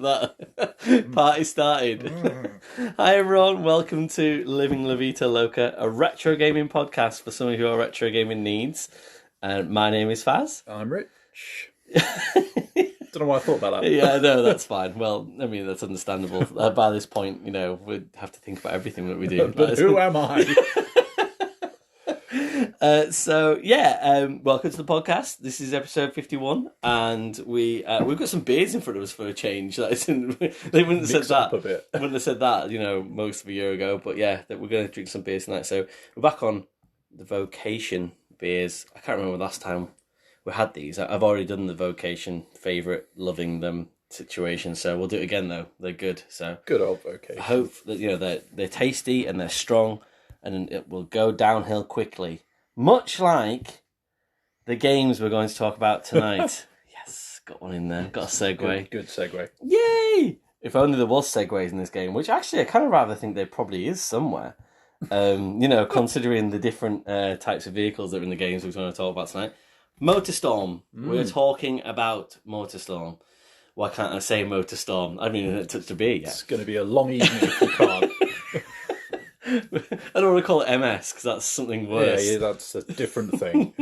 that. Party started. Hi everyone, welcome to Living La Vita Loca, a retro gaming podcast for some of your retro gaming needs. My name is Faz. I'm Rich. Don't know why I thought about that. Yeah, no, that's fine. Well, I mean, that's understandable. By this point, we'd have to think about everything that we do. But who am I? Welcome to the podcast. This is episode 51, and we've got some beers in front of us for a change. They wouldn't have said that. A bit. Wouldn't have said that, most of a year ago. But yeah, that we're going to drink some beers tonight. So we're back on the Vocation beers. I can't remember the last time we had these. I've already done the Vocation favourite, loving them situation. So we'll do it again though. They're good. So good old Vocation. I hope that they're tasty and they're strong, and it will go downhill quickly. Much like the games we're going to talk about tonight. Yes, got one in there. Got a segue. Good segue. Yay! If only there was segues in this game, which actually I kind of rather think there probably is somewhere. Considering the different types of vehicles that are in the games we're going to talk about tonight. Motorstorm. We're talking about Motorstorm. Why can't I say Motorstorm? I haven't even touched a beer yet. It's going to be a long evening if you can't. I don't want to call it MS because that's something worse. Yeah, that's a different thing.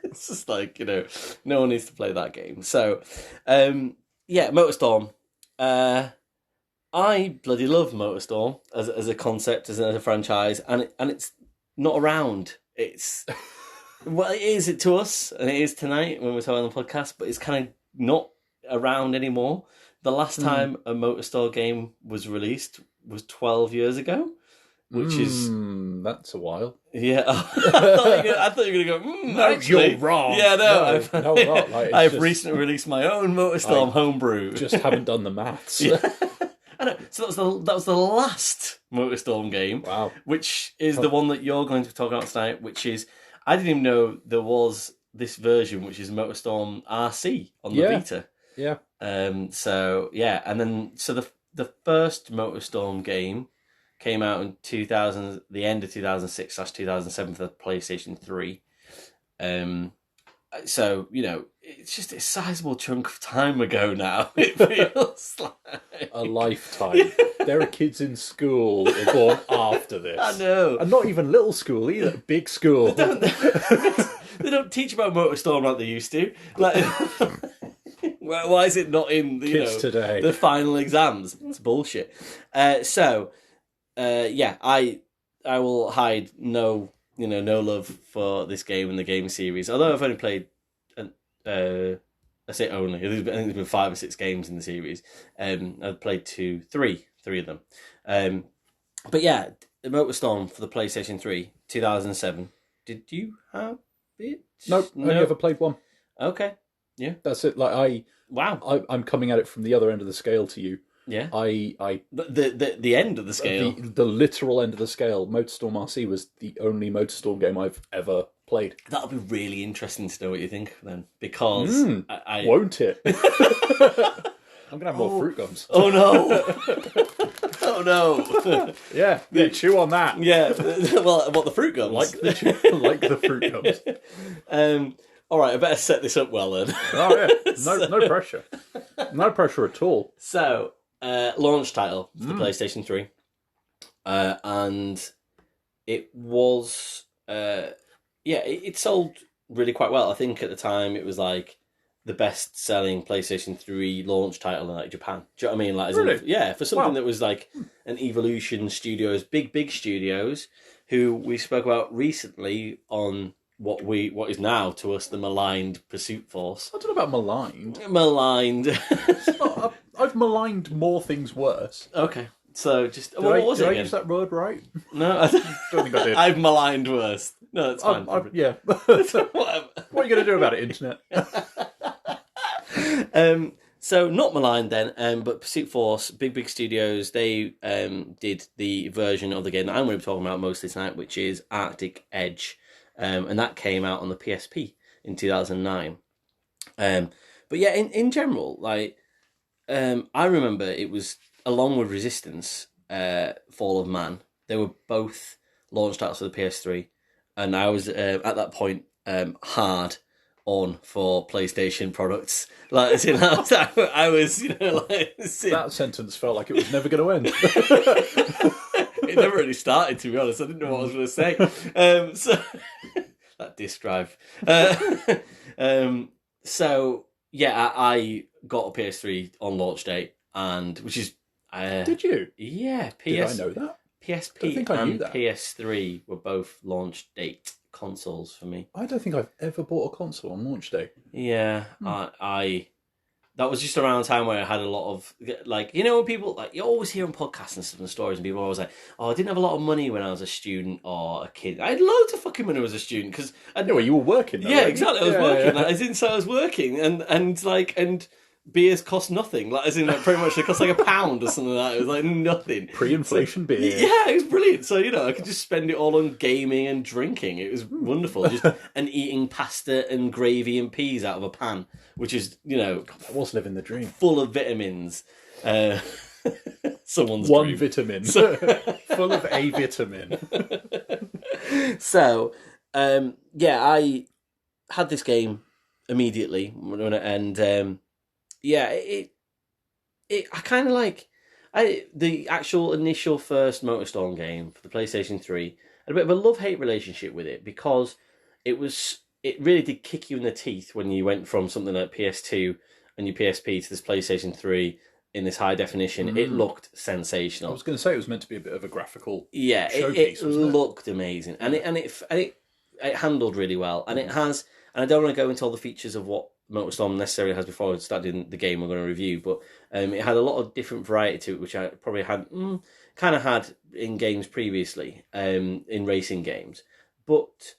It's just like, no one needs to play that game. So, Motorstorm. I bloody love Motorstorm as a concept, as a franchise, and it's not around. It's well, it is to us, and it is tonight when we're talking on the podcast, but it's kind of not around anymore. The last time a Motorstorm game was released was 12 years ago. Which is... That's a while. Yeah. I thought you were going to go, no, actually, you're wrong. Yeah, no. I've just recently released my own Motorstorm homebrew. Just haven't done the maths. Yeah. I know. So that was the last Motorstorm game. Wow. Which is the one that you're going to talk about tonight, which is... I didn't even know there was this version, which is Motorstorm RC on the Vita. Yeah. So the first Motorstorm game came out in the end of 2006/2007 for the PlayStation 3. It's just a sizable chunk of time ago now. It feels like a lifetime. There are kids in school who are born after this. I know. And not even little school either, big school. They don't teach about Motorstorm like they used to. Like, why is it not in kids today? The final exams? It's bullshit. I will hide no love for this game and the game series. Although I've only played, I say only. I think there's been 5 or 6 games in the series. I've played three of them. But yeah, the Motorstorm for the PlayStation 3, 2007. Did you have it? Nope, only ever played one. Okay, yeah, that's it. I'm coming at it from the other end of the scale to you. Yeah, the end of the scale, the literal end of the scale. Motorstorm RC was the only Motorstorm game I've ever played. That'll be really interesting to know what you think then, because won't it? I'm gonna have more fruit gums. Oh no! Oh no! Yeah, chew on that. Yeah, well, what the fruit gums? Like the fruit gums. All right, I better set this up well then. Oh yeah, no pressure, no pressure at all. So. Launch title for the PlayStation 3. And it was... it sold really quite well. I think at the time it was like the best-selling PlayStation 3 launch title in like Japan. Do you know what I mean? Like, really? For something that was like an Evolution Studios, big studios, who we spoke about recently on what is now to us the maligned Pursuit Force. I don't know about maligned. Maligned. I've maligned more things worse. Okay, so just... Did I use that word right? No, I don't think I did. I've maligned worse. No, that's fine. Yeah. Whatever. What are you going to do about it, Internet? So, not maligned then, but Pursuit Force, big studios, they did the version of the game that I'm going to be talking about mostly tonight, which is Arctic Edge. And that came out on the PSP in 2009. But yeah, in general, like... I remember it was, along with Resistance, Fall of Man, they were both launch titles for the PS3, and I was, at that point, hard on for PlayStation products. Like, as in, I was, you know, like... That sentence felt like it was never going to end. It never really started, to be honest. I didn't know what I was going to say. So that disk drive. So yeah, I got a PS3 on launch date, and which is Did you? Yeah, Did I know that? PSP think I knew and that. PS3 were both launch date consoles for me. I don't think I've ever bought a console on launch day. Yeah, I that was just around the time where I had a lot of, like, you know, when people, like, you always hear on podcasts and stuff and stories, and people are always like, oh, I didn't have a lot of money when I was a student or a kid. I had loads of fucking money when I was a student, because... Yeah, well, you were working, though, yeah, weren't you? exactly, I was working. Like, as in, so I was working, and beers cost nothing. Like, as in, like, pretty much they cost like £1 or something like that. It was like nothing. Pre-inflation beer. Yeah, it was brilliant. So, you know, I could just spend it all on gaming and drinking. It was wonderful. And eating pasta and gravy and peas out of a pan, which is, you know... I was living the dream. Full of vitamins. Someone's One dream. vitamin. Full of a vitamin. So, yeah, I had this game immediately, and yeah, I kind of like the actual initial first Motorstorm game for the PlayStation 3. Had a bit of a love-hate relationship with it, because it really did kick you in the teeth when you went from something like PS2 and your PSP to this PlayStation 3 in this high definition. It looked sensational. I was going to say it was meant to be a bit of a graphical showpiece, it looked amazing, and it handled really well, and it has. And I don't want to go into all the features of what Motorstorm necessarily has before I start doing the game we're going to review, but it had a lot of different variety to it, which I probably had kind of had in games previously, in racing games. But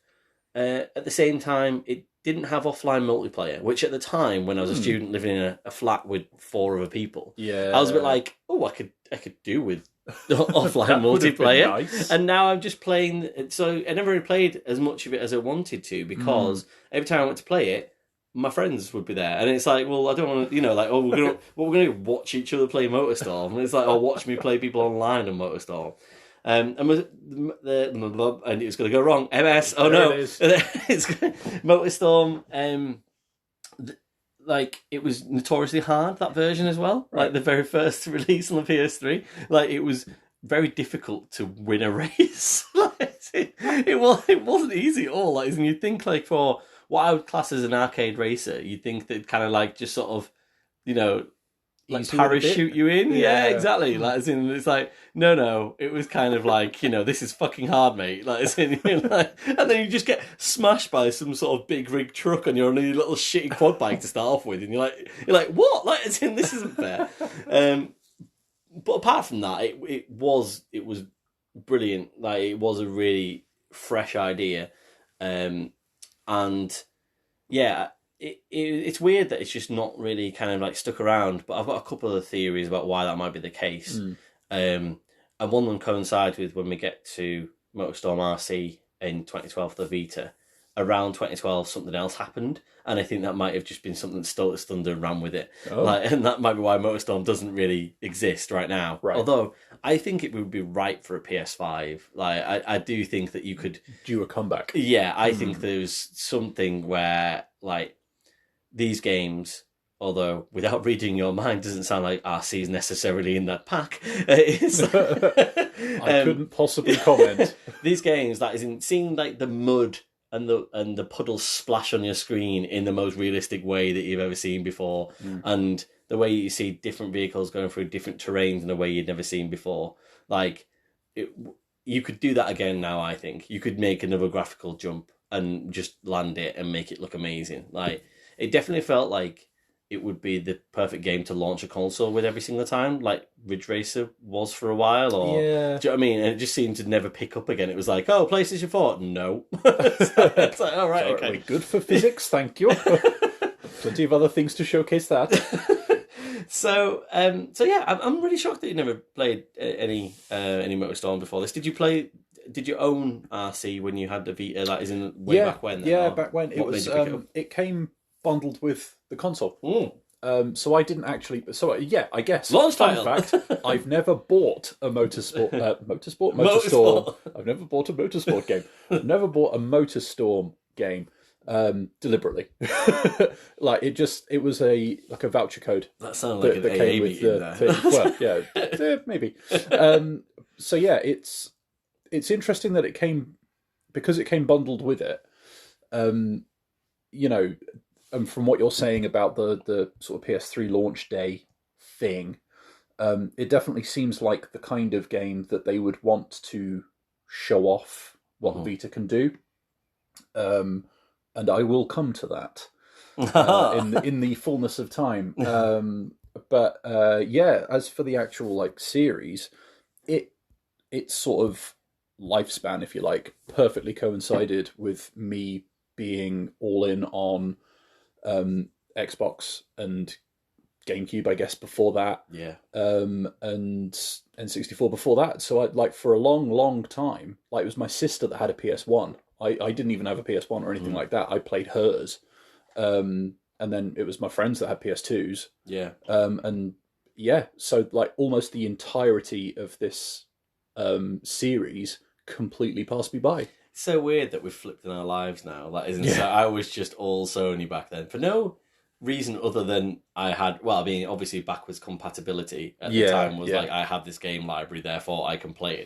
at the same time, it didn't have offline multiplayer, which at the time, when I was a student living in a flat with 4 other people, I was a bit like, oh, I could do with offline multiplayer. Nice. And now I'm just playing. So I never really played as much of it as I wanted to, because every time I went to play it, my friends would be there, and it's like, well, I don't want to, you know, like, oh, we're gonna watch each other play Motorstorm. And it's like, oh, watch me play people online on Motorstorm. And it was going to go wrong. MS. Oh no, it's Motorstorm. Like, it was notoriously hard, that version as well. Right. Like the very first release on the PS3, like it was very difficult to win a race. Like, it wasn't easy at all. Like, and you'd think, like, for what I would class as an arcade racer, you'd think that kind of like just sort of, you know, like parachute you in. Yeah, exactly. Like, as in, it's like, no, it was kind of like, you know, this is fucking hard, mate. Like, as in, you know, like, and then you just get smashed by some sort of big rig truck on your only little shitty quad bike to start off with, and you're like, what? Like, as in, this isn't fair. But apart from that, it was brilliant. Like, it was a really fresh idea, and yeah. It's weird that it's just not really kind of like stuck around, but I've got a couple of theories about why that might be the case. And one of them coincides with when we get to Motorstorm RC in 2012 for the Vita. Around 2012, something else happened, and I think that might have just been something that stole its thunder and ran with it. And that might be why Motorstorm doesn't really exist right now. Right. Although I think it would be right for a PS5. Like, I do think that you could do a comeback. Yeah, I think there's something where, like, these games, although without reading your mind, doesn't sound like RC is necessarily in that pack. I couldn't possibly comment. These games, that is, in seeing like the mud and the puddles splash on your screen in the most realistic way that you've ever seen before, and the way you see different vehicles going through different terrains in a way you'd never seen before. Like, you could do that again now. I think you could make another graphical jump and just land it and make it look amazing. Like, it definitely felt like it would be the perfect game to launch a console with every single time, like Ridge Racer was for a while. Or, do you know what I mean? And it just seemed to never pick up again. It was like, oh, PlayStation 4? No. It's like, all right, okay. Good for physics, thank you. Plenty of other things to showcase that. So yeah, I'm really shocked that you never played any Motorstorm before this. Did you own RC when you had the Vita? That is in way back when. Back when it was. It came bundled with the console. So I didn't actually. So yeah, I guess. Launch title. Fact: I've never bought a Motorstorm. I've never bought a Motorstorm game. Deliberately. Like it was a voucher code. That sounded like an AA meeting there. Well, yeah, maybe. So yeah, it's interesting that it came bundled with it. You know, and from what you're saying about the sort of PS3 launch day thing, it definitely seems like the kind of game that they would want to show off what the Vita can do. And I will come to that in the fullness of time. But yeah, as for the actual like series, it's sort of lifespan, if you like, perfectly coincided with me being all in on Xbox and GameCube, I guess, before that. Yeah. And N64 before that. So I like for a long time, like it was my sister that had a PS1. I didn't even have a PS1 or anything like that. I played hers. And then it was my friends that had PS2s. Yeah. And yeah, so like almost the entirety of this series completely passed me by. It's so weird that we've flipped in our lives now. That isn't so. I was just all Sony back then for no reason other than I had, well, I mean, obviously backwards compatibility at the time was like, I have this game library, therefore I can play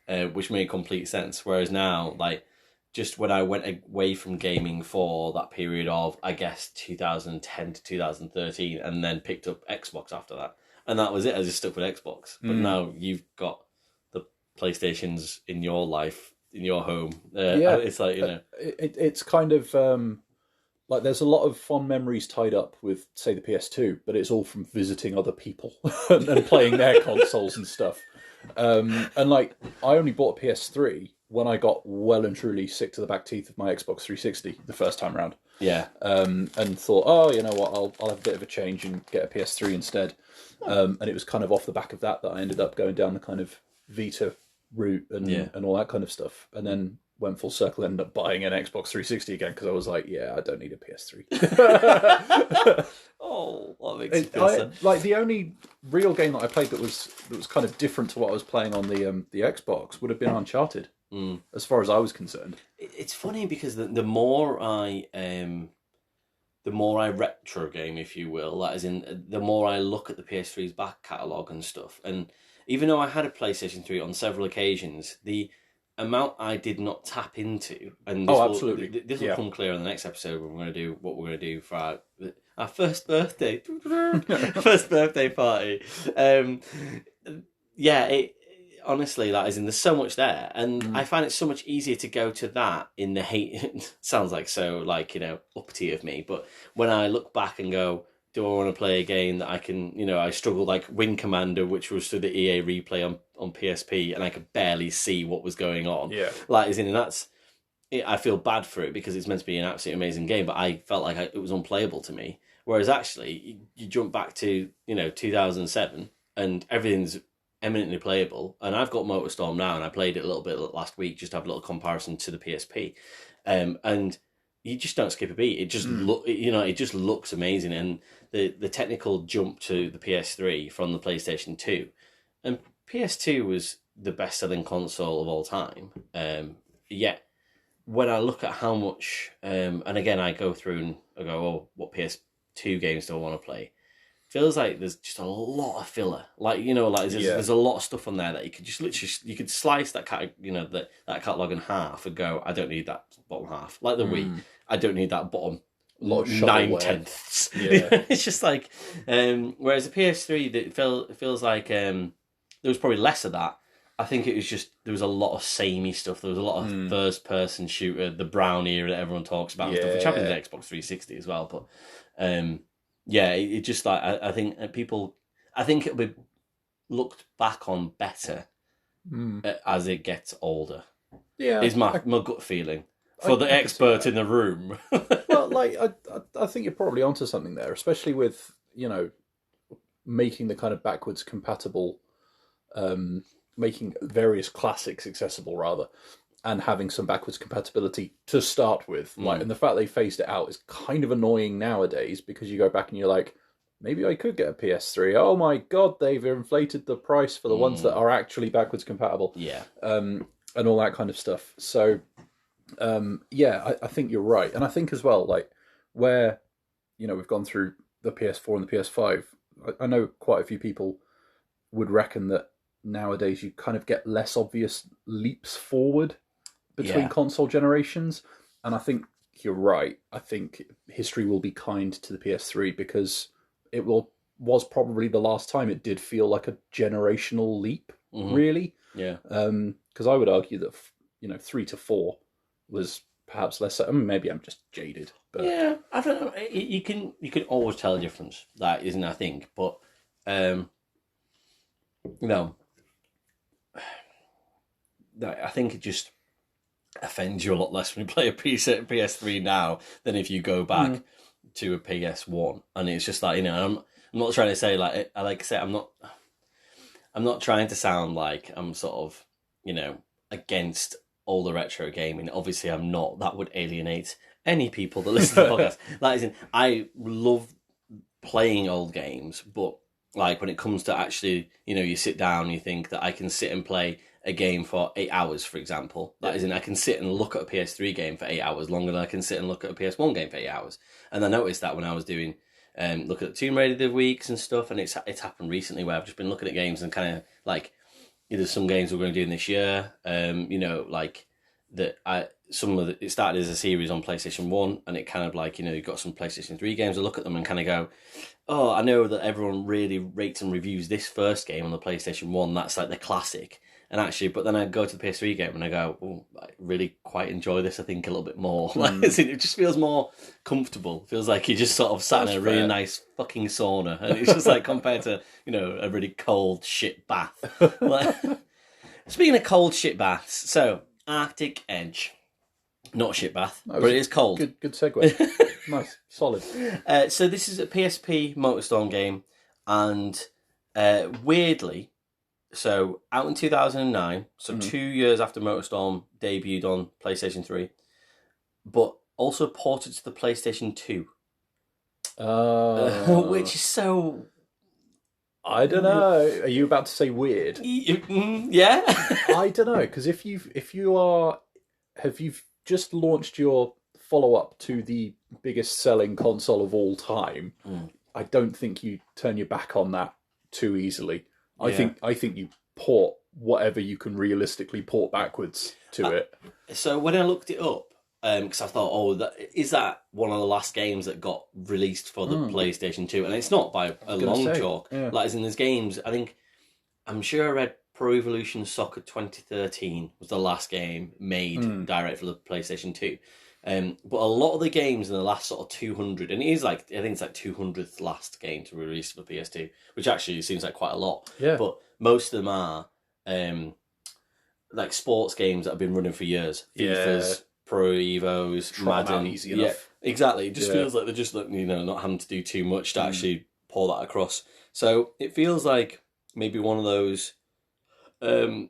it, which made complete sense. Whereas now, like, just when I went away from gaming for that period of, I guess, 2010 to 2013, and then picked up Xbox after that. And that was it. I just stuck with Xbox. But now you've got the PlayStations in your life, in your home. It's like, you know. It's kind of, like, there's a lot of fond memories tied up with, say, the PS2, but it's all from visiting other people and playing their consoles and stuff. And, like, I only bought a PS3 when I got well and truly sick to the back teeth of my Xbox 360 the first time round. Yeah. And thought, oh, you know what, I'll have a bit of a change and get a PS3 instead. And it was kind of off the back of that I ended up going down the kind of Vita route and all that kind of stuff. And then went full circle, ended up buying an Xbox 360 again because I was like, yeah, I don't need a PS3. Oh, that makes it feel sense. Like the only real game that I played that was kind of different to what I was playing on the Xbox would have been Uncharted. As far as I was concerned, it's funny because the more I retro game, if you will, that is in the more I look at the PS3's back catalogue and stuff, and even though I had a PlayStation 3 on several occasions, the amount I did not tap into, and absolutely, this will come clear in the next episode when we're going to do what we're going to do for our first birthday, first birthday party. Honestly, that is in. There's so much there, and I find it so much easier to go to that in the hate. Sounds like so, like, you know, uppity of me, but when I look back and go, do I want to play a game that I can, you know, I struggled, like Wing Commander, which was through the EA replay on PSP, and I could barely see what was going on. Yeah, like, and that's. I feel bad for it because it's meant to be an absolutely amazing game, but I felt like it was unplayable to me. Whereas actually, you jump back to 2007, and everything's eminently playable, and I've got Motorstorm now, and I played it a little bit last week just to have a little comparison to the PSP, and you just don't skip a beat. It just it just looks amazing, and the technical jump to the PS3 from the PlayStation 2, and PS2 was the best selling console of all time. Yet when I look at how much, and again I go through and I go, oh, what PS2 games do I want to play? Feels like there's just a lot of filler. Like, there's a lot of stuff on there that you could just literally, you could slice that that catalog in half and go, I don't need that bottom half. Like the Wii, I don't need that bottom 9/10. Yeah. It's just like, whereas the PS3, it feels like there was probably less of that. I think it was just, there was a lot of samey stuff. There was a lot of first person shooter, the brown era that everyone talks about and stuff, which happened in Xbox 360 as well. But, it just like I think it'll be looked back on better as it gets older. Yeah, is my gut feeling for the expert in the room. Well, like I think you're probably onto something there, especially with making the kind of backwards compatible, making various classics accessible rather. And having some backwards compatibility to start with. Like, and the fact they phased it out is kind of annoying nowadays because you go back and you're like, maybe I could get a PS3. Oh my god, they've inflated the price for the ones that are actually backwards compatible. Yeah. And all that kind of stuff. So, Yeah, I think you're right, and I think as well, like where we've gone through the PS4 and the PS5. I know quite a few people would reckon that nowadays you kind of get less obvious leaps forward between Yeah. console generations, and I think you're right. I think history will be kind to the PS3 because was probably the last time it did feel like a generational leap, really. Yeah. Because I would argue that 3 to 4 was perhaps less. I mean, maybe I'm just jaded, but Yeah, I don't know. You can always tell a difference. That isn't, I think, but you know, I think it just offends you a lot less when you play a PS3 now than if you go back to a PS1. And it's just like, I'm not trying to say like I say I'm not trying to sound like I'm sort of against all the retro gaming. Obviously, I'm not. That would alienate any people that listen to the podcast. That is, I love playing old games, but like when it comes to actually, you sit down and you think that I can sit and play a game for 8 hours, for example. That is, I can sit and look at a PS3 game for 8 hours longer than I can sit and look at a PS1 game for 8 hours. And I noticed that when I was doing look at Tomb Raider the weeks and stuff, and it's happened recently where I've just been looking at games and kind of like, there's some games we're going to do this year, like that it started as a series on PlayStation 1, and it kind of like, you've got some PlayStation 3 games. I look at them and kind of go, oh, I know that everyone really rates and reviews this first game on the PlayStation 1. That's like the classic. And actually, but then I go to the PS3 game and I go, oh, I really quite enjoy this, I think, a little bit more. Like, it just feels more comfortable. Feels like you just sort of sat in a really nice fucking sauna. And it's just like compared to, a really cold shit bath. Like, speaking of cold shit baths, so Arctic Edge. Not a shit bath, but it is cold. Good segue. Nice, solid. So this is a PSP Motorstorm game, and weirdly, so out in 2009, so 2 years after Motorstorm debuted on PlayStation 3, but also ported to the PlayStation 2. Which is so... I don't know. Are you about to say weird? Yeah. I don't know, because have you just launched your follow-up to the biggest selling console of all time? I don't think you turn your back on that too easily. I think you port whatever you can realistically port backwards to it. So when I looked it up, because I thought, is that one of the last games that got released for the PlayStation 2? And it's not by a long chalk. Yeah. Like, as in, there's games, I'm sure I read Pro Evolution Soccer 2013 was the last game made direct for the PlayStation 2. But a lot of the games in the last sort of 200, and it is like, I think it's like 200th last game to release for PS2, which actually seems like quite a lot. Yeah. But most of them are like sports games that have been running for years. FIFA's, Pro Evos, Madden. Easy enough. Yeah, exactly. It just feels like they're just not having to do too much to actually pour that across. So it feels like maybe one of those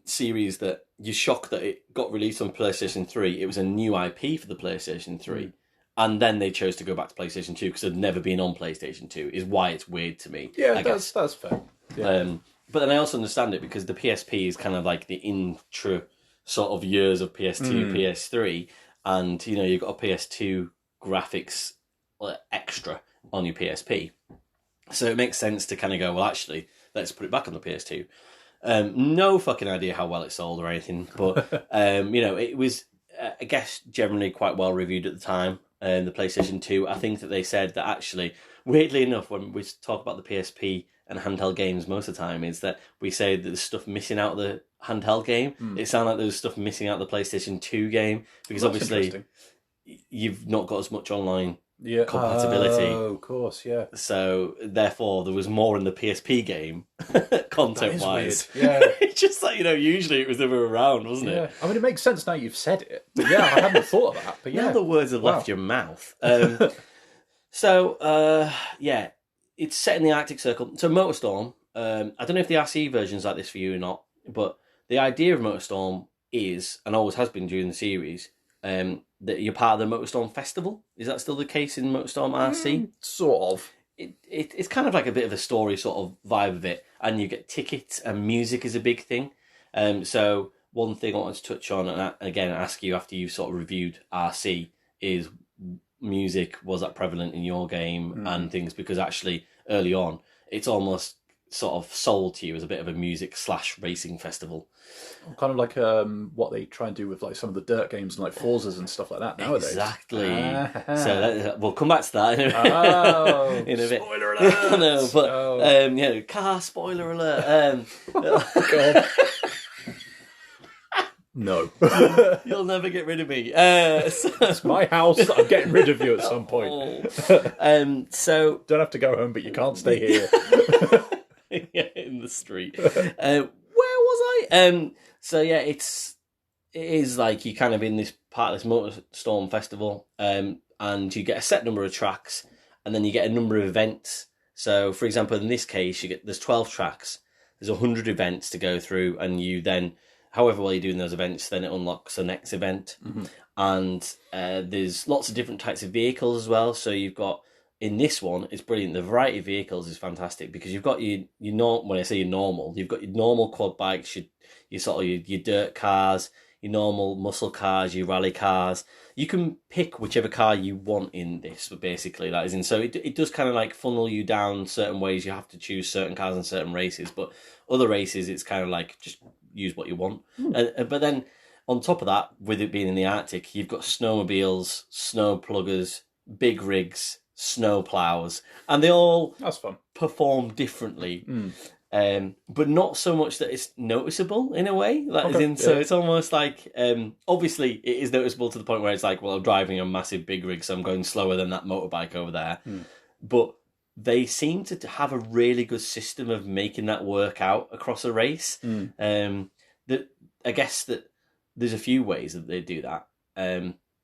series that you're shocked that it got released on PlayStation 3. It was a new IP for the PlayStation 3. And then they chose to go back to PlayStation 2 because it had never been on PlayStation 2, is why it's weird to me. Yeah, that's fair. Yeah. But then I also understand it because the PSP is kind of like the intra sort of years of PS2, PS3. And, you've got a PS2 graphics extra on your PSP. So it makes sense to kind of go, well, actually, let's put it back on the PS2. No fucking idea how well it sold or anything, but it was, I guess, generally quite well reviewed at the time. The PlayStation 2, I think that they said that actually, weirdly enough, when we talk about the PSP and handheld games most of the time, is that we say that there's stuff missing out of the handheld game. It sounded like there was stuff missing out of the PlayStation 2 game because obviously you've not got as much online compatibility. Oh, of course, yeah. So therefore, there was more in the PSP game, content-wise. Yeah, It's just like usually it was the other way around, wasn't it? I mean, it makes sense now you've said it. But yeah, I hadn't thought of that. But yeah, Now the words have left your mouth. So it's set in the Arctic Circle. So Motorstorm. I don't know if the RC version's like this for you or not, but the idea of Motorstorm is, and always has been during the series, that you're part of the Motorstorm Festival. Is that still the case in Motorstorm RC? Sort of. It's kind of like a bit of a story sort of vibe of it, and you get tickets, and music is a big thing. So one thing I want to touch on, and again ask you after you've sort of reviewed RC, is music, was that prevalent in your game and things? Because actually early on it's almost sort of sold to you as a bit of a music / racing festival, kind of like what they try and do with like some of the dirt games and like Forzas and stuff like that nowadays. Exactly. So we'll come back to that in a bit. Spoiler alert! No, but car spoiler alert. God. No. You'll never get rid of me. It's my house. I'm getting rid of you at some point. So don't have to go home, but you can't stay here. In the street. Where was I? So yeah, it is like you kind of in this part of this Motorstorm festival, and you get a set number of tracks, and then you get a number of events. So, for example, in this case, there's 12 tracks. There's 100 events to go through, and you then, however well you're doing those events, then it unlocks the next event. And there's lots of different types of vehicles as well. So you've got, in this one, it's brilliant. The variety of vehicles is fantastic because you've got your when I say your normal, you've got your normal quad bikes, your dirt cars, your normal muscle cars, your rally cars. You can pick whichever car you want in this, basically. That is in. So it does kind of like funnel you down certain ways. You have to choose certain cars in certain races, but other races, it's kind of like just use what you want. But then on top of that, with it being in the Arctic, you've got snowmobiles, snow pluggers, big rigs, snow plows, and they all that's fun perform differently, but not so much that it's noticeable in a way. So it's almost like obviously it is noticeable to the point where it's like, well, I'm driving a massive big rig, so I'm going slower than that motorbike over there. But they seem to have a really good system of making that work out across a race. That I guess that there's a few ways that they do that.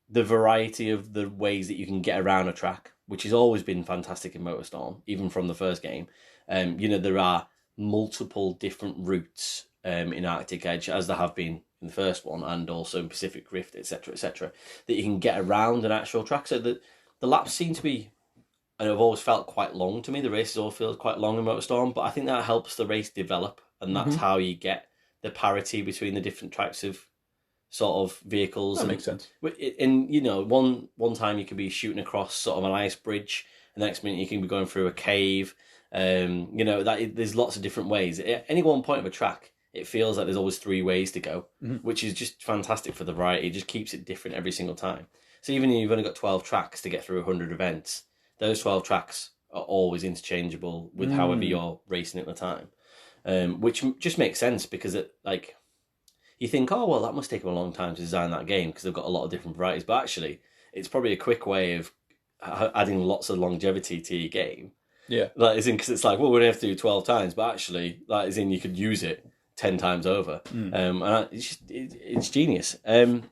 The variety of the ways that you can get around a track, which has always been fantastic in Motorstorm, even from the first game. There are multiple different routes in Arctic Edge, as there have been in the first one, and also in Pacific Rift, etc., that you can get around an actual track. So the laps seem to be, and I've always felt quite long to me. The races all feel quite long in Motorstorm, but I think that helps the race develop, and that's how you get the parity between the different types of sort of vehicles. That makes sense. And one time you could be shooting across sort of an ice bridge, and the next minute you can be going through a cave. There's lots of different ways. At any one point of a track, it feels like there's always 3 ways to go, which is just fantastic for the variety. It just keeps it different every single time. So even if you've only got 12 tracks to get through 100 events, those 12 tracks are always interchangeable with however you're racing at the time, which just makes sense because you think, oh, well, that must take them a long time to design that game because they've got a lot of different varieties. But actually, it's probably a quick way of adding lots of longevity to your game. Yeah. That is in, because it's like, well, we're going to have to do 12 times, but actually, that is in, you could use it 10 times over. And it's genius. And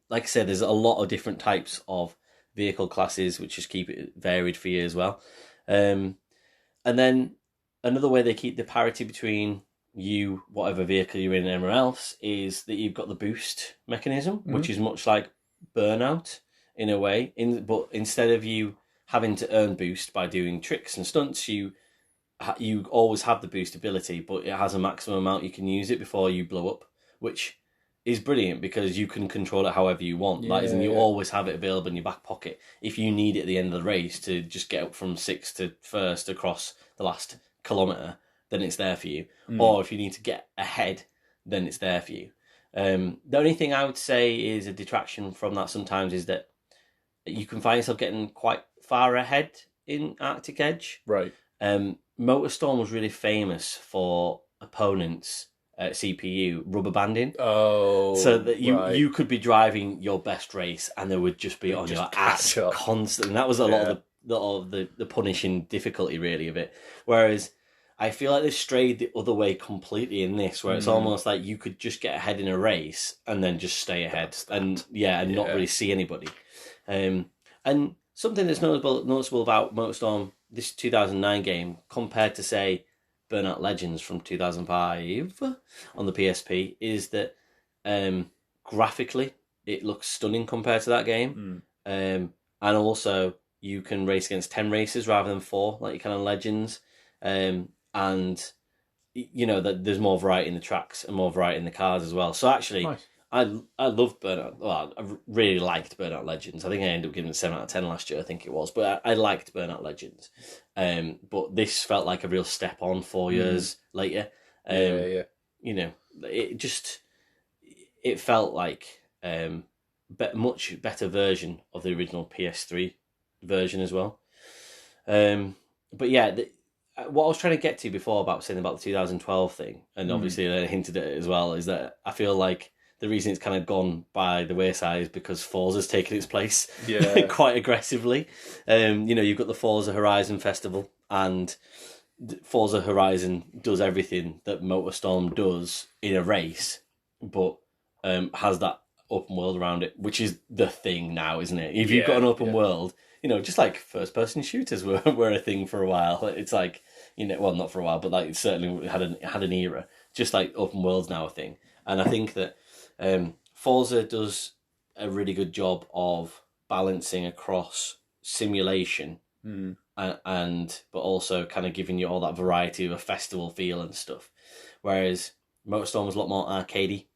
like I said, there's a lot of different types of vehicle classes, which just keep it varied for you as well. And then another way they keep the parity between you, whatever vehicle you're in and everyone else, is that you've got the boost mechanism, which is much like Burnout in a way. But instead of you having to earn boost by doing tricks and stunts, you always have the boost ability, but it has a maximum amount you can use it before you blow up, which is brilliant because you can control it however you want. You always have it available in your back pocket if you need it at the end of the race to just get up from 6th to 1st across the last kilometre. Then it's there for you. Or if you need to get ahead, then it's there for you. The only thing I would say is a detraction from that sometimes is that you can find yourself getting quite far ahead in Arctic Edge. Right. Motorstorm was really famous for opponents' CPU rubber banding. Oh, so that you could be driving your best race and they would just be on your ass constantly. And that was a lot of the punishing difficulty really of it. Whereas I feel like they strayed the other way completely in this, where it's almost like you could just get ahead in a race and then just stay ahead and not really see anybody. And something that's noticeable about Motorstorm, this 2009 game, compared to, say, Burnout Legends from 2005 on the PSP, is that graphically it looks stunning compared to that game. And also you can race against 10 races rather than 4, like you can on Legends. And you know, that there's more variety in the tracks and more variety in the cars as well. So actually, Nice. I loved Burnout. Well, I really liked Burnout Legends. I think I ended up giving it 7 out of 10 last year. I think it was, but I liked Burnout Legends. But this felt like a real step on 4 years later. Yeah. You know, it felt like much better version of the original PS3 version as well. But yeah, what I was trying to get to before about saying about the 2012 thing, and obviously I hinted at it as well, is that I feel like the reason it's kind of gone by the wayside is because Forza's taken its place quite aggressively. You know, you've got the Forza Horizon Festival, and Forza Horizon does everything that Motorstorm does in a race, but has that open world around it, which is the thing now, isn't it? If you've got an open world, you know, just like first-person shooters were a thing for a while. It's like, you know, well, not for a while, but like it certainly had an era. Just like open world's now a thing, and I think that Forza does a really good job of balancing across simulation and but also kind of giving you all that variety of a festival feel and stuff. Whereas Motorstorm was a lot more arcadey,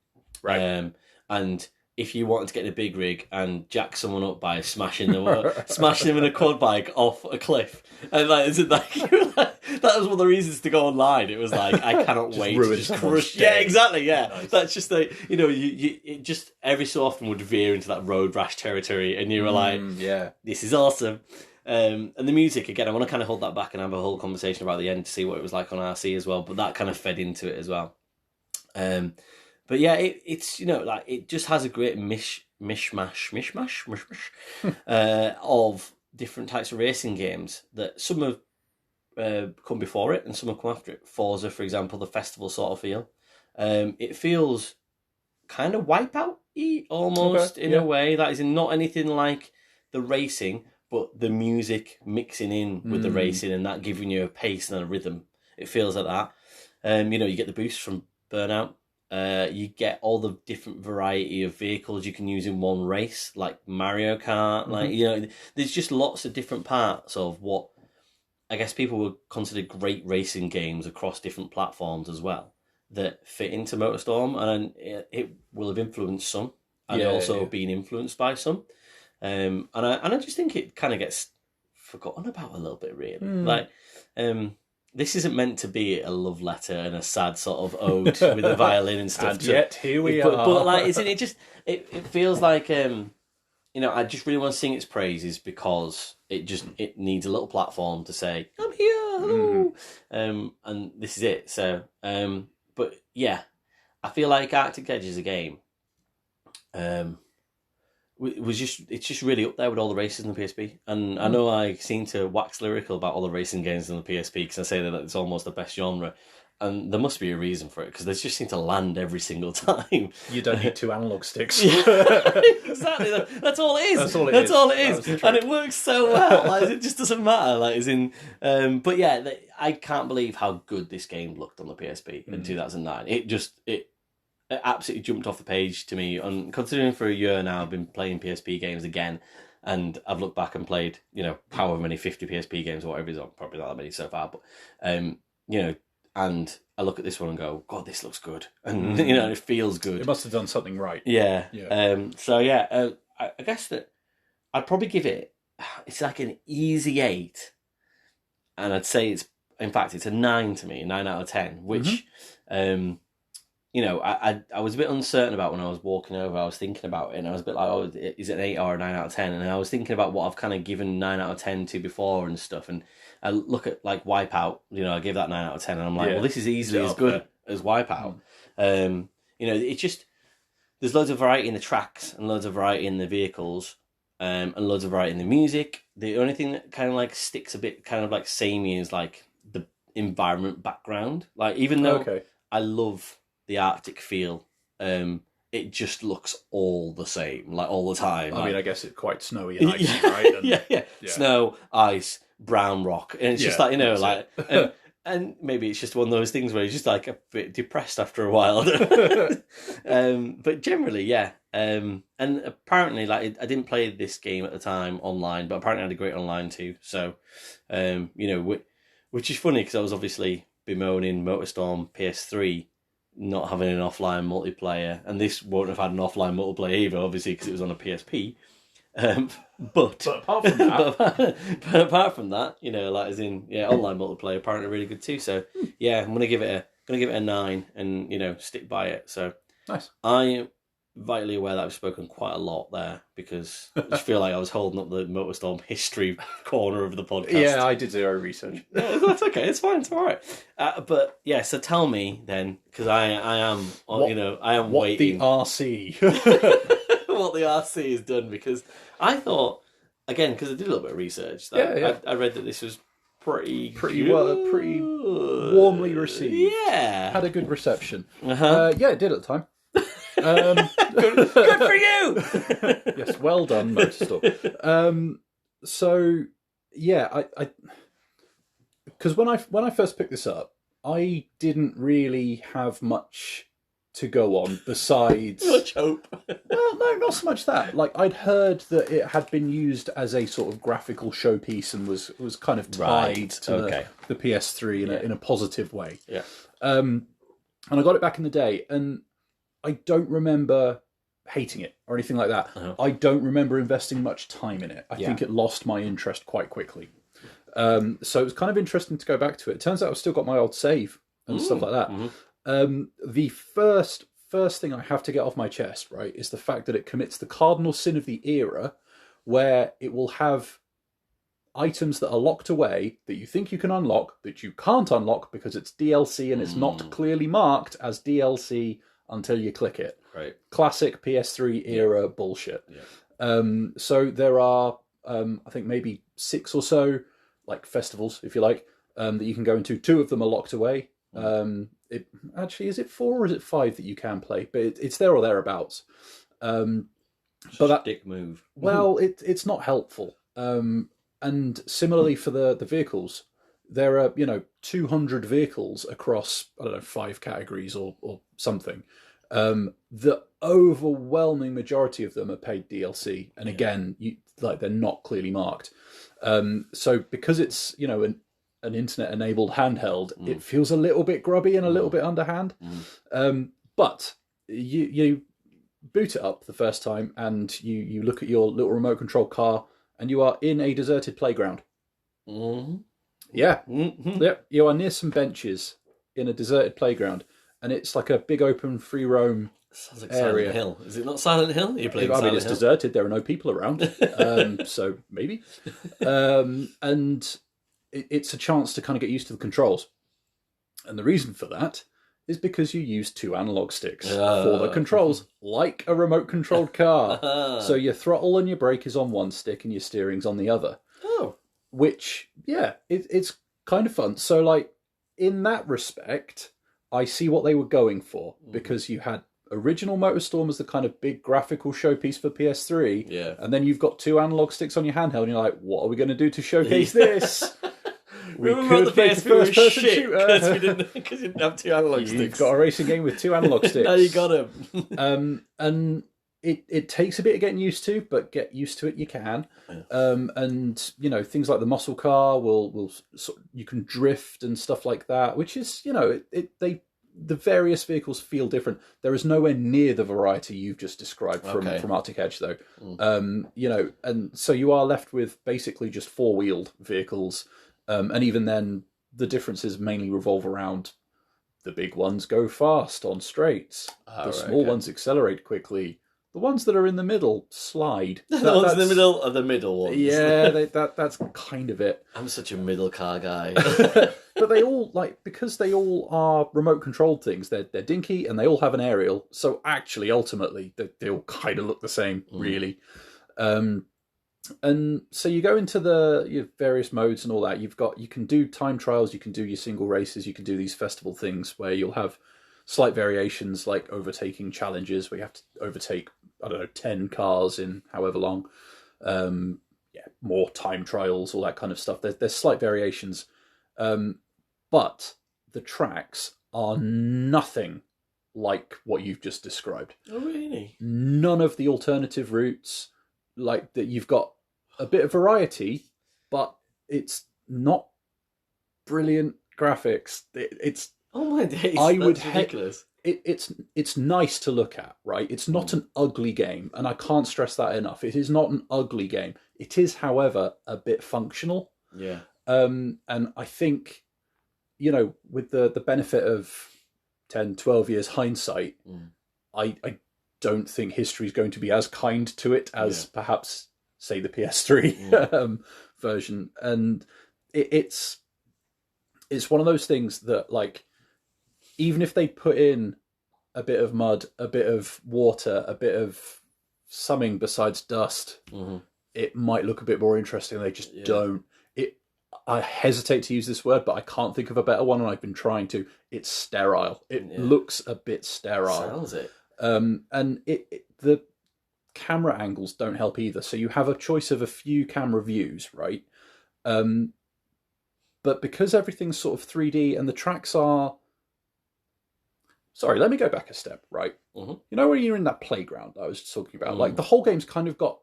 Right. And if you wanted to get in a big rig and jack someone up by smashing them in a quad bike off a cliff, and like, is it like, that was one of the reasons to go online. It was like, I cannot wait to just crush. Yeah, exactly. Yeah, nice. That's just the, you know, it just every so often would veer into that road rash territory, and you were like, this is awesome. And the music, again, I want to kind of hold that back and have a whole conversation about the end to see what it was like on RC as well, but that kind of fed into it as well. But yeah, it's, you know, like, it just has a great mishmash of different types of racing games that some have come before it and some have come after it. Forza, for example, the festival sort of feel. It feels kind of Wipeout-y almost, in a way. That is not anything like the racing, but the music mixing in with the racing and that giving you a pace and a rhythm. It feels like that. You know, you get the boost from Burnout. You get all the different variety of vehicles you can use in one race, like Mario Kart. Like, you know, there's just lots of different parts of what I guess people would consider great racing games across different platforms as well that fit into Motorstorm, and it will have influenced some, and also been influenced by some. And I just think it kind of gets forgotten about a little bit, really. Like, this isn't meant to be a love letter and a sad sort of ode with a violin and stuff. And yet here we are. But like, isn't it just? It feels like you know, I just really want to sing its praises because it needs a little platform to say I'm here, hello, and this is it. So, but yeah, I feel like Arctic Edge is a game. It's just really up there with all the races in the PSP, and I know I seem to wax lyrical about all the racing games in the PSP because I say that it's almost the best genre, and there must be a reason for it because they just seem to land every single time. You don't need two analog sticks. Exactly, that's all it is. That's all it is, and it works so well. Like, it just doesn't matter. Like, as in, but yeah, I can't believe how good this game looked on the PSP in 2009. It absolutely jumped off the page to me. And considering for a year now I've been playing PSP games again, and I've looked back and played, you know, however many 50 PSP games or whatever it is on, probably not that many so far, but you know, and I look at this one and go, God, this looks good, and you know, it feels good. It must have done something right. Yeah. So yeah, I guess that I'd probably give it's like an easy 8, and I'd say it's a 9 to me, 9 out of 10, which you know, I was a bit uncertain about when I was walking over. I was thinking about it, and I was a bit like, oh, is it an 8 or a 9 out of 10? And I was thinking about what I've kind of given 9 out of 10 to before and stuff. And I look at, like, Wipeout, you know, I gave that 9 out of 10, and I'm like, well, this is easily as good as Wipeout. You know, it's just, there's loads of variety in the tracks and loads of variety in the vehicles, and loads of variety in the music. The only thing that kind of, like, sticks a bit kind of, like, samey is, like, the environment background. Like, even though I love the Arctic feel, it just looks all the same, like, all the time. I mean, I guess it's quite snowy and icy, right? And, yeah. Snow, ice, brown rock, and it's just like, you know, like, and maybe it's just one of those things where you're just like a bit depressed after a while. But generally, yeah. And apparently, like, I didn't play this game at the time online, but apparently I had a great online too. So, you know, which is funny because I was obviously bemoaning Motorstorm PS3 not having an offline multiplayer, and this won't have had an offline multiplayer either, obviously, because it was on a PSP. But apart from that, but apart from that, like as in online multiplayer apparently really good too. So yeah, I'm gonna give it a 9, and stick by it. So nice. I am vitally aware that I've spoken quite a lot there because I just feel like I was holding up the Motorstorm history corner of the podcast. Yeah, I did zero research. Yeah, that's okay. It's fine. It's all right. But yeah, so tell me then, because I am waiting. What the RC? What the RC has done, because I thought, again, because I did a little bit of research, that I read that this was pretty warmly received. Yeah, had a good reception. Uh-huh. Yeah, it did at the time. Good for you. Yes, well done, Motorstorm. So yeah, I because when I first picked this up, I didn't really have much to go on besides much hope. Well, no, not so much that. Like, I'd heard that it had been used as a sort of graphical showpiece and was kind of tied to the PS3 in a positive way. Yeah. And I got it back in the day, and I don't remember hating it or anything like that. Uh-huh. I don't remember investing much time in it. I think it lost my interest quite quickly. So it was kind of interesting to go back to it. It turns out I've still got my old save and stuff like that. Mm-hmm. The first thing I have to get off my chest, right, is the fact that it commits the cardinal sin of the era, where it will have items that are locked away that you think you can unlock that you can't unlock because it's DLC and it's not clearly marked as DLC until you click it. Right. Classic PS3 era bullshit. Yeah. So there are, I think maybe 6 or so, like festivals, if you like, that you can go into. 2 of them are locked away. It actually, is it 4 or is it 5 that you can play? But it's there or thereabouts. But that dick move. Well, it's not helpful. And similarly for the vehicles, there are 200 vehicles across 5 categories or something. The overwhelming majority of them are paid DLC, and again, they're not clearly marked. So because it's an internet-enabled handheld, it feels a little bit grubby and a little bit underhand. But you boot it up the first time, and you look at your little remote control car, and you are in a deserted playground. Mm-hmm. Yeah. Mm-hmm. Yep. You are near some benches in a deserted playground, and it's like a big open free roam Sounds like area. Silent Hill. Is it not Silent Hill? You're playing Silent it's Hill? deserted. There are no people around, so maybe. And it's a chance to kind of get used to the controls. And the reason for that is because you use 2 analog sticks for the controls, like a remote-controlled car. So your throttle and your brake is on one stick and your steering's on the other. Oh. Which, it's kind of fun. So, like, in that respect, I see what they were going for, because you had original Motorstorm as the kind of big graphical showpiece for PS3, and then you've got 2 analog sticks on your handheld, and you're like, what are we going to do to showcase this? We could make a first-person shooter because you didn't have 2 analog sticks. You've got a racing game with 2 analog sticks. Now you got him. And it takes a bit of getting used to, but get used to it you can. And things like the muscle car will you can drift and stuff like that, which is the various vehicles feel different. There is nowhere near the variety you've just described from Arctic Edge, though. And so you are left with basically just 4-wheeled vehicles. And even then, the differences mainly revolve around the big ones go fast on straights. The small ones accelerate quickly. The ones that are in the middle slide. The ones in the middle are the middle ones. Yeah, that's kind of it. I'm such a middle car guy. But they all, because they all are remote controlled things, they're dinky and they all have an aerial. So actually, ultimately, they all kind of look the same, really. And so you go into your various modes and all that. You can do time trials, you can do your single races, you can do these festival things where you'll have slight variations, like overtaking challenges where you have to overtake 10 cars in however long. More time trials, all that kind of stuff. There's slight variations, but the tracks are nothing like what you've just described. Oh, really? None of the alternative routes. Like that, you've got a bit of variety, but it's not brilliant graphics. It's Oh my days, I that's would ridiculous. it's nice to look at, right? It's not an ugly game, and I can't stress that enough. It is not an ugly game. It is, however, a bit functional. Yeah. And I think, with the benefit of 10, 12 years hindsight, I don't think history is going to be as kind to it as perhaps, say, the PS3 version. And it's one of those things that, like, even if they put in a bit of mud, a bit of water, a bit of something besides dust, it might look a bit more interesting. They just don't. I hesitate to use this word, but I can't think of a better one, and I've been trying to. It's sterile. It looks a bit sterile. Sounds it. And the camera angles don't help either. So you have a choice of a few camera views, right? But because everything's sort of 3D and the tracks are... Sorry, let me go back a step, right? You know when you're in that playground I was talking about? Like, the whole game's kind of got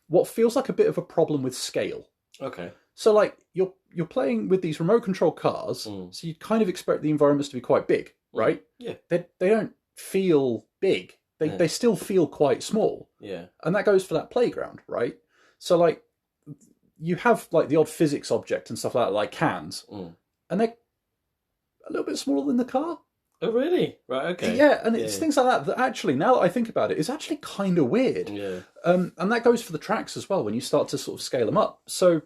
what feels like a bit of a problem with scale. Okay. So, like, you're playing with these remote control cars, so you kind of expect the environments to be quite big, right? Yeah. They don't feel big. They still feel quite small. Yeah. And that goes for that playground, right? So, like, you have, like, the odd physics object and stuff like that, like cans, and they're a little bit smaller than the car. Oh, really? Right, okay. Yeah, and it's things like that that actually, now that I think about it, is actually kind of weird. Yeah. And that goes for the tracks as well, when you start to sort of scale them up. So,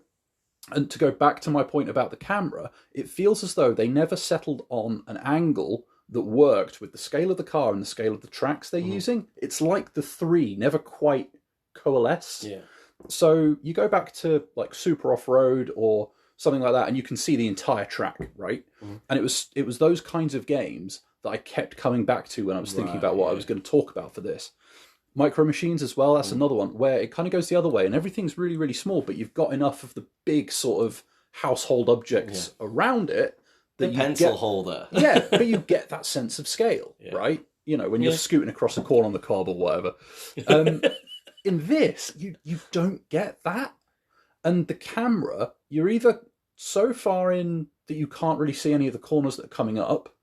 and to go back to my point about the camera, it feels as though they never settled on an angle that worked with the scale of the car and the scale of the tracks they're using. It's like the three never quite coalesce. Yeah. So you go back to, like, Super Off-Road or something like that, and you can see the entire track, right? And it was those kinds of games that I kept coming back to when I was thinking about what I was going to talk about for this. Micro Machines as well, that's another one, where it kind of goes the other way, and everything's really, really small, but you've got enough of the big sort of household objects around it that the pencil holder. Yeah, but you get that sense of scale, right? When you're scooting across a corner on the cob or whatever. In this, you don't get that. And the camera, you're either so far in that you can't really see any of the corners that are coming up,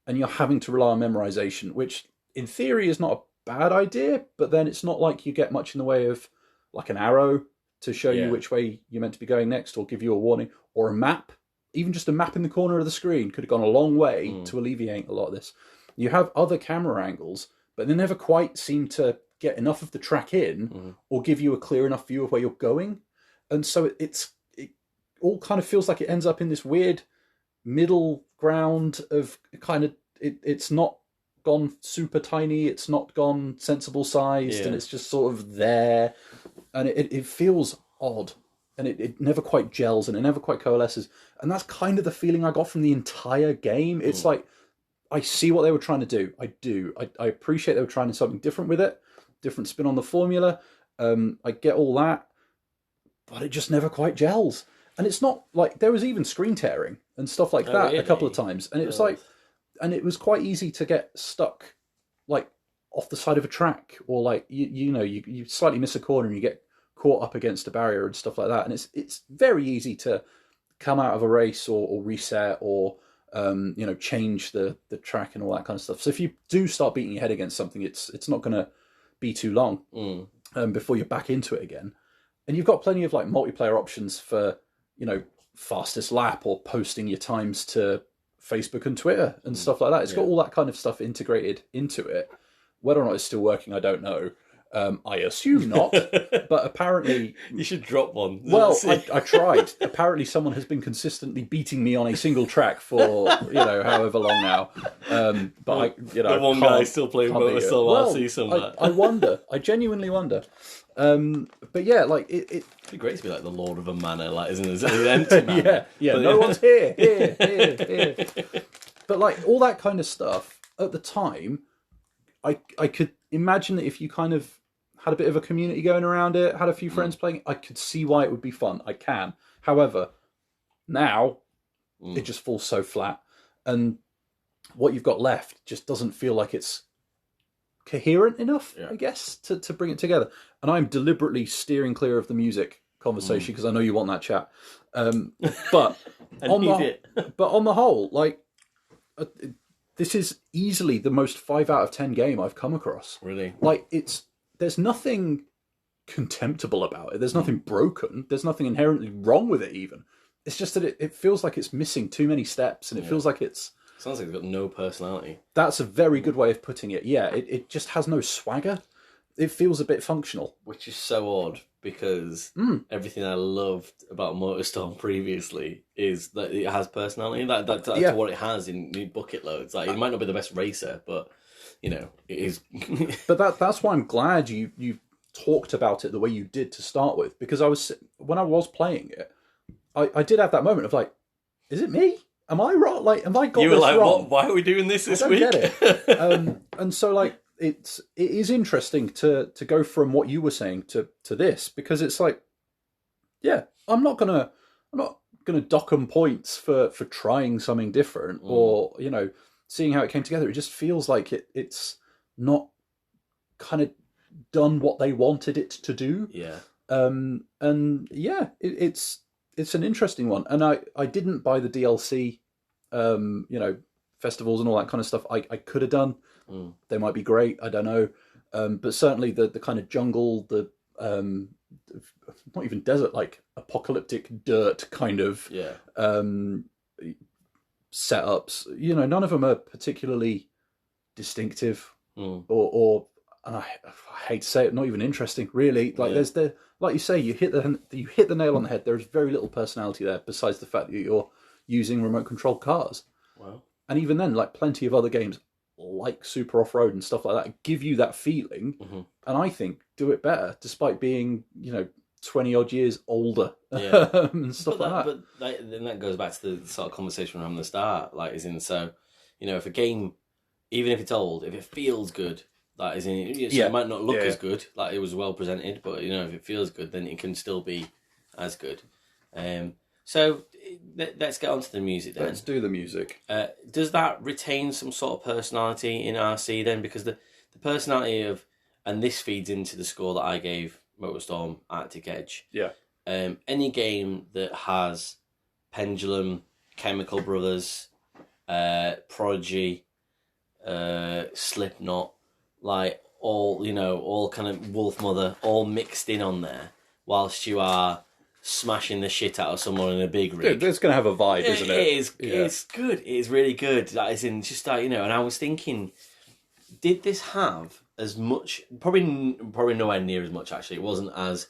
and you're having to rely on memorization, which in theory is not a bad idea, but then it's not like you get much in the way of, like, an arrow to show you which way you're meant to be going next, or give you a warning, or a map. Even just a map in the corner of the screen could have gone a long way to alleviate a lot of this. You have other camera angles, but they never quite seem to get enough of the track in or give you a clear enough view of where you're going. And so it all kind of feels like it ends up in this weird middle ground of kind of, it's not gone super tiny, it's not gone sensible sized, and it's just sort of there. And it feels odd. And it never quite gels, and it never quite coalesces. And that's kind of the feeling I got from the entire game. It's like, I see what they were trying to do. I do. I appreciate they were trying something different with it, different spin on the formula. I get all that, but it just never quite gels. And it's not like, there was even screen tearing and stuff like that a couple of times. And it was like, and it was quite easy to get stuck, like, off the side of a track, or like, you slightly miss a corner and you get caught up against a barrier and stuff like that. And it's very easy to come out of a race or reset or change the track and all that kind of stuff. So if you do start beating your head against something, it's not going to be too long before you're back into it again. And you've got plenty of, like, multiplayer options for, fastest lap or posting your times to Facebook and Twitter and stuff like that. It's got all that kind of stuff integrated into it. Whether or not it's still working, I don't know. I assume not, but apparently... You should drop one. Well, I tried. Apparently someone has been consistently beating me on a single track for, however long now. But the one guy still playing Motorstorm, well, I'll see somewhere. I wonder. I genuinely wonder. But yeah, like, it'd be great to be like the Lord of a Manor, like, isn't it? An empty manor. Yeah, but no one's here. But, like, all that kind of stuff, at the time, I could imagine that if you kind of had a bit of a community going around it, had a few friends playing, I could see why it would be fun. I can. However, now it just falls so flat, and what you've got left just doesn't feel like it's coherent enough, I guess, to bring it together. And I'm deliberately steering clear of the music conversation because I know you want that chat. But I need it. but on the whole, like this is easily the most 5 out of 10 game I've come across. Really? Like there's nothing contemptible about it. There's nothing broken. There's nothing inherently wrong with it even. It's just that it feels like it's missing too many steps, and it feels like it's... Sounds like it's got no personality. That's a very good way of putting it. Yeah, it just has no swagger. It feels a bit functional. Which is so odd, because everything I loved about Motorstorm previously is that it has personality. That's what it has in bucket loads. Like, it might not be the best racer, but, you know, it is... But that's why I'm glad you talked about it the way you did to start with, because when I was playing it, I did have that moment of like, is it me? Am I wrong? Like, am I got you were this like, wrong? What? Why are we doing this I don't week? get it. And so, like, it is interesting to go from what you were saying to this, because it's like, yeah, I'm not gonna dock 'em points for trying something different or, you know, seeing how it came together. It just feels like it's not kind of done what they wanted it to do. Yeah. And yeah, it's an interesting one. And I didn't buy the DLC, you know, festivals and all that kind of stuff. I could have done. They might be great. I don't know. But certainly the kind of jungle, the not even desert, like apocalyptic dirt kind of setups. You know, none of them are particularly distinctive or and I hate to say it, not even interesting, really. Like there's like you say, you hit the nail on the head. There's very little personality there, besides the fact that you're using remote controlled cars. Wow. And even then, like plenty of other games, like Super Off Road and stuff like that, give you that feeling, and I think do it better, despite being, you know, 20 odd years older and stuff like that. But then that goes back to the sort of conversation we're having at the start. Like, as in, so, you know, if a game, even if it's old, if it feels good. That is in, so it might not look as good, like it was well presented, but, you know, if it feels good, then it can still be as good. So let's get on to the music then. Let's do the music. Does that retain some sort of personality in RC then? Because the personality of, and this feeds into the score that I gave Motorstorm Arctic Edge. Yeah. Any game that has Pendulum, Chemical Brothers, Prodigy, Slipknot, like all kind of Wolf Mother, all mixed in on there, whilst you are smashing the shit out of someone in a big rig. It's going to have a vibe, isn't it? It is. Yeah. It's good. It is really good. That is in just like, you know. And I was thinking, did this have as much? Probably nowhere near as much. Actually, it wasn't as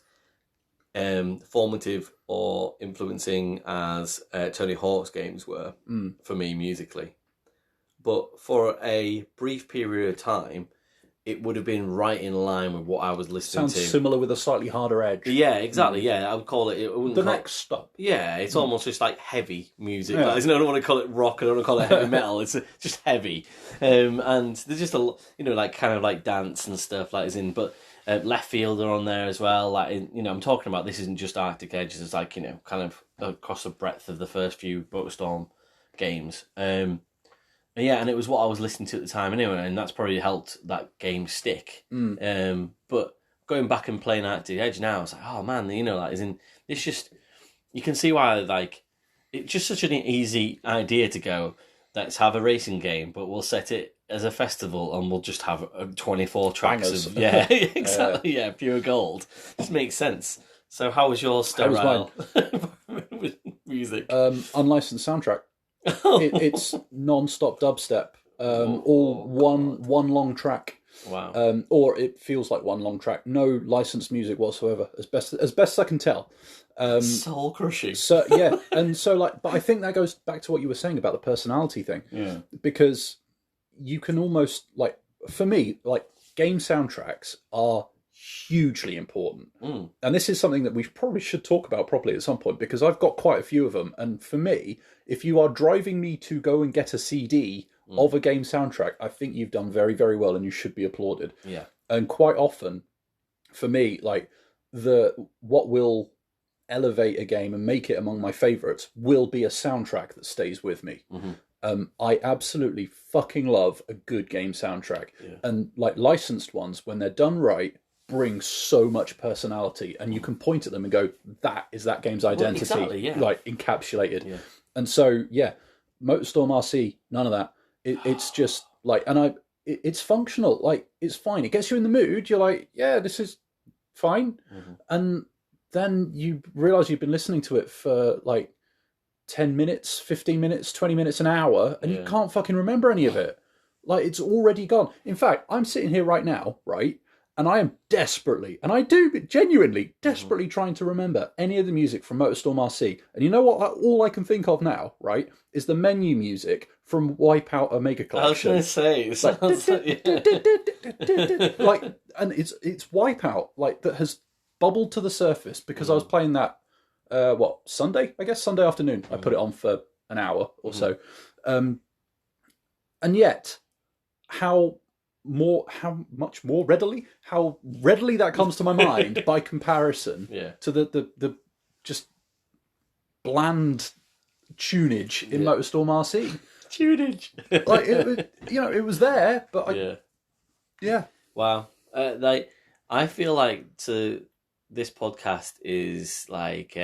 formative or influencing as Tony Hawk's games were for me musically. But for a brief period of time, it would have been right in line with what I was listening to. Sounds similar with a slightly harder edge. Yeah, exactly. Yeah, I would call it. Next stop. Yeah, it's almost just like heavy music. Yeah. Like, I don't want to call it rock. I don't want to call it heavy metal. It's just heavy, and there's just a, you know, like kind of like dance and stuff like as in. But Left Field are on there as well. Like, you know, I'm talking about this isn't just Arctic Edge. It's like, you know, kind of across the breadth of the first few Motorstorm games. Yeah, and it was what I was listening to at the time anyway, and that's probably helped that game stick. But going back and playing Arctic Edge now, it's like, oh man, you know, like, as in, it's just, you can see why, like, it's just such an easy idea to go, let's have a racing game, but we'll set it as a festival and we'll just have 24 tracks Bangers. of, yeah, exactly, yeah, pure gold. Just makes sense. So how was your sterile music? Unlicensed soundtrack. It's non-stop dubstep, all one long track. Wow. Or it feels like one long track. No licensed music whatsoever, as best I can tell. Soul crushing. So yeah, and so like, but I think that goes back to what you were saying about the personality thing. Yeah. Because you can almost, like, for me, like, game soundtracks are hugely important. And this is something that we probably should talk about properly at some point, because I've got quite a few of them, and for me, if you are driving me to go and get a CD of a game soundtrack, I think you've done very, very well and you should be applauded. Yeah. And quite often, for me, like, what will elevate a game and make it among my favourites will be a soundtrack that stays with me. I absolutely fucking love a good game soundtrack. Yeah. And like licensed ones, when they're done right, bring so much personality, and you can point at them and go, "That is that game's identity, exactly, yeah. like encapsulated." Yeah. And so, yeah, Motorstorm RC, none of that. It's just like, it's functional. Like, it's fine. It gets you in the mood. You're like, yeah, this is fine. And then you realize you've been listening to it for like 10 minutes, 15 minutes, 20 minutes, an hour, and you can't fucking remember any of it. Like, it's already gone. In fact, I'm sitting here right now, right? And I am desperately, and I do genuinely, desperately trying to remember any of the music from Motorstorm RC. And you know what? All I can think of now, right, is the menu music from Wipeout Omega Collection. I was going to say, it sounds like, and it's Wipeout, like, that has bubbled to the surface because I was playing that, Sunday? I guess Sunday afternoon. I put it on for an hour or so. And yet, how readily that comes to my mind by comparison to the just bland tunage in Motorstorm RC. Tunage. Like, it was there, but Wow. I feel like this podcast is like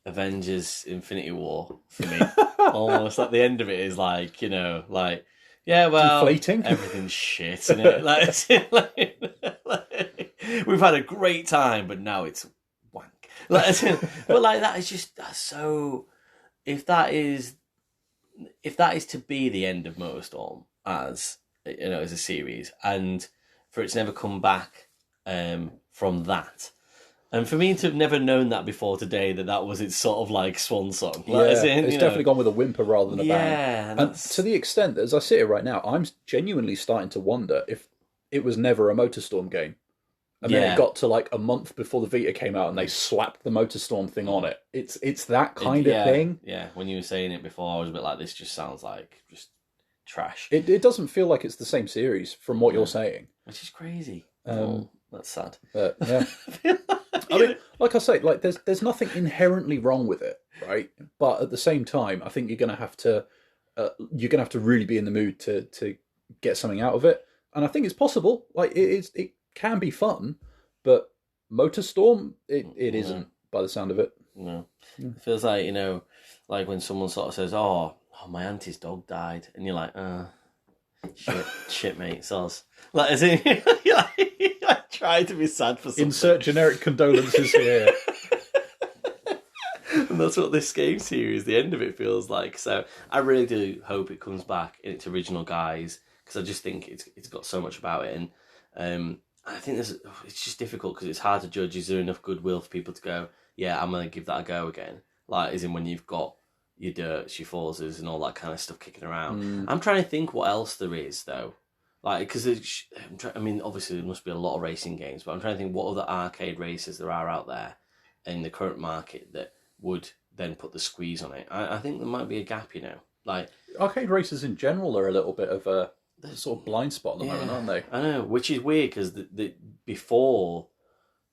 Avengers Infinity War for me. Almost like the end of it is like, yeah, well, deflating. Everything's shit, isn't it? We've had a great time, but now it's wank. But that is just, that's so. If that is to be the end of Motorstorm as as a series, and for it to never come back from that. And for me to have never known that before today, that was its sort of like swan song. It's definitely gone with a whimper rather than a bang. And to the extent that, as I sit here right now, I'm genuinely starting to wonder if it was never a Motorstorm game. And then it got to like a month before the Vita came out and they slapped the Motorstorm thing on it. It's that kind of thing. Yeah, when you were saying it before, I was a bit like, this just sounds like just trash. It doesn't feel like it's the same series from what you're saying. Which is crazy. That's sad. But, yeah. I mean, like I say, like there's nothing inherently wrong with it, right? But at the same time, I think you're gonna have to really be in the mood to get something out of it. And I think it's possible. Like it can be fun, but Motorstorm, it isn't by the sound of it. No, it feels like like when someone sort of says, "Oh, my auntie's dog died," and you're like, shit, mate, soz. Like, as in, I try to be sad for something. Insert generic condolences here. And that's what this game series, the end of it, feels like. So I really do hope it comes back in its original guise, because I just think it's got so much about it. And I think it's just difficult because it's hard to judge. Is there enough goodwill for people to go, yeah, I'm going to give that a go again? Like, as in when you've got your Dirts, your Forzas, and all that kind of stuff kicking around. I'm trying to think what else there is, though. Like, because obviously there must be a lot of racing games, but I'm trying to think what other arcade races there are out there in the current market that would then put the squeeze on it. I think there might be a gap, Like, arcade races in general are a little bit of a sort of blind spot at the moment, aren't they? I know, which is weird because before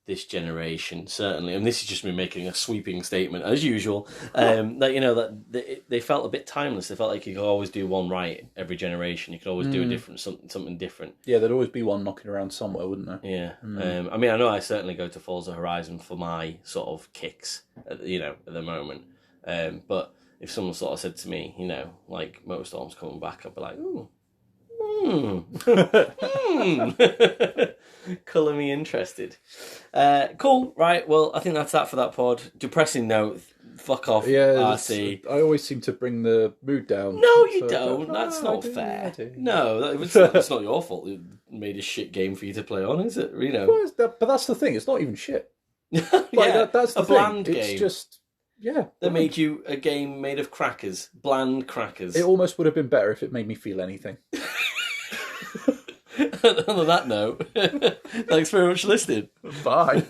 this generation, certainly, and this is just me making a sweeping statement as usual, that they felt a bit timeless. They felt like you could always do one right every generation. You could always do a different something different. Yeah, there'd always be one knocking around somewhere, wouldn't there? Yeah. I mean, I know I certainly go to Forza Horizon for my sort of kicks, at the moment. But if someone sort of said to me, like Motorstorm's coming back, I'd be like, ooh. Colour me interested. Cool, right, well, I think that's that for that pod. Depressing note, fuck off, RC. I always seem to bring the mood down. No, you don't. That's not fair. No, it's not your fault. It made a shit game for you to play on, is it? Well, but that's the thing, it's not even shit. That's the thing. Bland game. It's just... Yeah. They made you a game made of crackers. Bland crackers. It almost would have been better if it made me feel anything. On that note, thanks very much for listening. Bye.